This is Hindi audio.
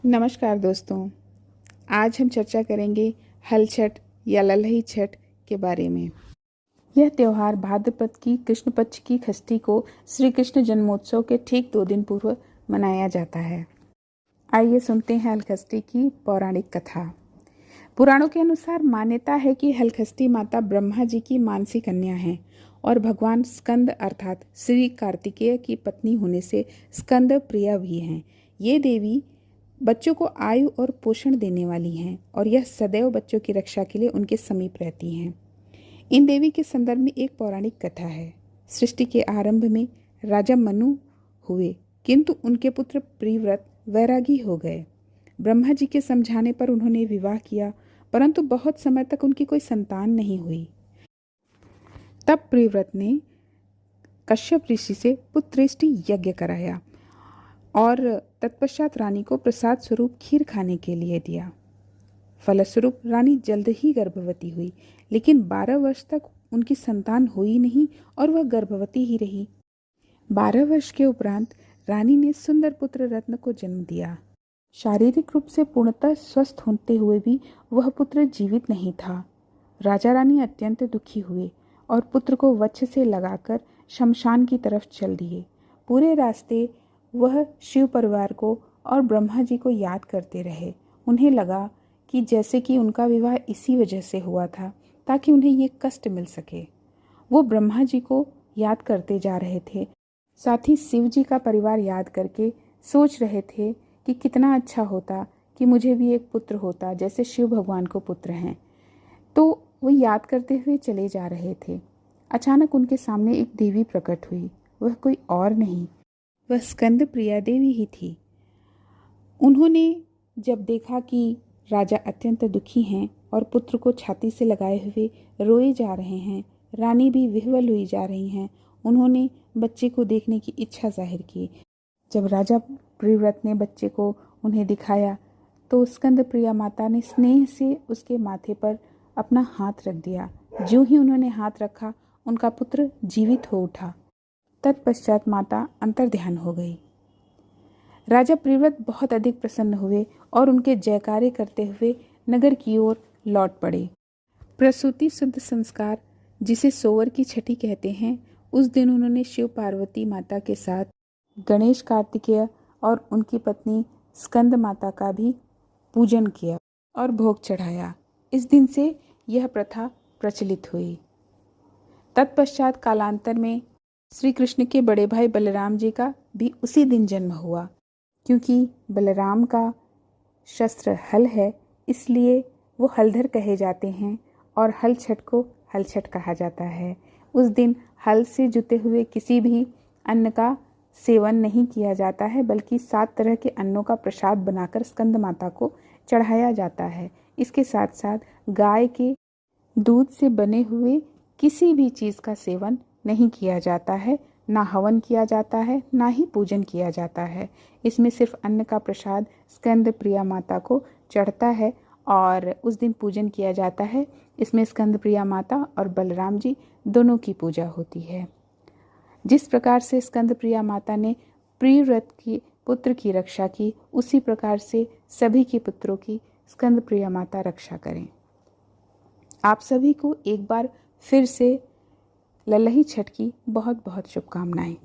नमस्कार दोस्तों। आज हम चर्चा करेंगे हल छठ या लल्लई छठ के बारे में। यह त्यौहार भाद्रपद की कृष्ण पक्ष की षष्ठी को श्री कृष्ण जन्मोत्सव के ठीक 2 दिन पूर्व मनाया जाता है। आइए सुनते हैं हलषष्ठी की पौराणिक कथा। पुराणों के अनुसार मान्यता है कि हलषष्ठी माता ब्रह्मा जी की मानसी कन्या है और भगवान स्कंद अर्थात श्री कार्तिकेय की पत्नी होने से स्कंद प्रिया भी हैं। ये देवी बच्चों को आयु और पोषण देने वाली हैं और यह सदैव बच्चों की रक्षा के लिए उनके समीप रहती हैं। इन देवी के संदर्भ में एक पौराणिक कथा है। सृष्टि के आरंभ में राजा मनु हुए, किंतु उनके पुत्र प्रिव्रत वैरागी हो गए। ब्रह्मा जी के समझाने पर उन्होंने विवाह किया, परंतु बहुत समय तक उनकी कोई संतान नहीं हुई। तब प्रिव्रत ने कश्यप ऋषि से पुत्रेष्टि यज्ञ कराया और तत्पश्चात रानी को प्रसाद स्वरूप खीर खाने के लिए दिया। फलस्वरूप रानी जल्द ही गर्भवती हुई, लेकिन 12 वर्ष तक उनकी संतान हुई नहीं और वह गर्भवती ही रही। 12 वर्ष के उपरांत रानी ने सुंदर पुत्र रत्न को जन्म दिया। शारीरिक रूप से पूर्णतः स्वस्थ होते हुए भी वह पुत्र जीवित नहीं था। राजा रानी अत्यंत दुखी हुए और पुत्र को वक्ष से लगाकर शमशान की तरफ चल दिए। पूरे रास्ते वह शिव परिवार को और ब्रह्मा जी को याद करते रहे। उन्हें लगा कि जैसे कि उनका विवाह इसी वजह से हुआ था ताकि उन्हें ये कष्ट मिल सके। वो ब्रह्मा जी को याद करते जा रहे थे, साथ ही शिव जी का परिवार याद करके सोच रहे थे कि कितना अच्छा होता कि मुझे भी एक पुत्र होता जैसे शिव भगवान को पुत्र हैं। तो वो याद करते हुए चले जा रहे थे। अचानक उनके सामने एक देवी प्रकट हुई। वह कोई और नहीं, वह स्कंद प्रिया देवी ही थी। उन्होंने जब देखा कि राजा अत्यंत दुखी हैं और पुत्र को छाती से लगाए हुए रोए जा रहे हैं, रानी भी विह्वल हुई जा रही हैं, उन्होंने बच्चे को देखने की इच्छा जाहिर की। जब राजा प्रिव्रत ने बच्चे को उन्हें दिखाया तो स्कंद प्रिया माता ने स्नेह से उसके माथे पर अपना हाथ रख दिया। जो ही उन्होंने हाथ रखा, उनका पुत्र जीवित हो उठा। तत्पश्चात माता अंतर्ध्यान हो गई। राजा प्रिव्रत बहुत अधिक प्रसन्न हुए और उनके जयकारे करते हुए नगर की ओर लौट पड़े। प्रसूति शुद्ध संस्कार, जिसे सोवर की छठी कहते हैं, उस दिन उन्होंने शिव पार्वती माता के साथ गणेश कार्तिकेय और उनकी पत्नी स्कंद माता का भी पूजन किया और भोग चढ़ाया। इस दिन से यह प्रथा प्रचलित हुई। तत्पश्चात कालांतर में श्री कृष्ण के बड़े भाई बलराम जी का भी उसी दिन जन्म हुआ। क्योंकि बलराम का शस्त्र हल है, इसलिए वो हलधर कहे जाते हैं और हल छठ को हल छठ कहा जाता है। उस दिन हल से जुते हुए किसी भी अन्न का सेवन नहीं किया जाता है, बल्कि 7 तरह के अन्नों का प्रसाद बनाकर स्कंद माता को चढ़ाया जाता है। इसके साथ साथ गाय के दूध से बने हुए किसी भी चीज़ का सेवन नहीं किया जाता है, ना हवन किया जाता है, ना ही पूजन किया जाता है। इसमें सिर्फ अन्न का प्रसाद स्कंद प्रिया माता को चढ़ता है और उस दिन पूजन किया जाता है। इसमें स्कंद प्रिया माता और बलराम जी दोनों की पूजा होती है। जिस प्रकार से स्कंद प्रिया माता ने प्रिव्रत के पुत्र की रक्षा की, उसी प्रकार से सभी के पुत्रों की स्कंद प्रिया माता रक्षा करें। आप सभी को एक बार फिर से लल्लई छठ की बहुत बहुत शुभकामनाएं।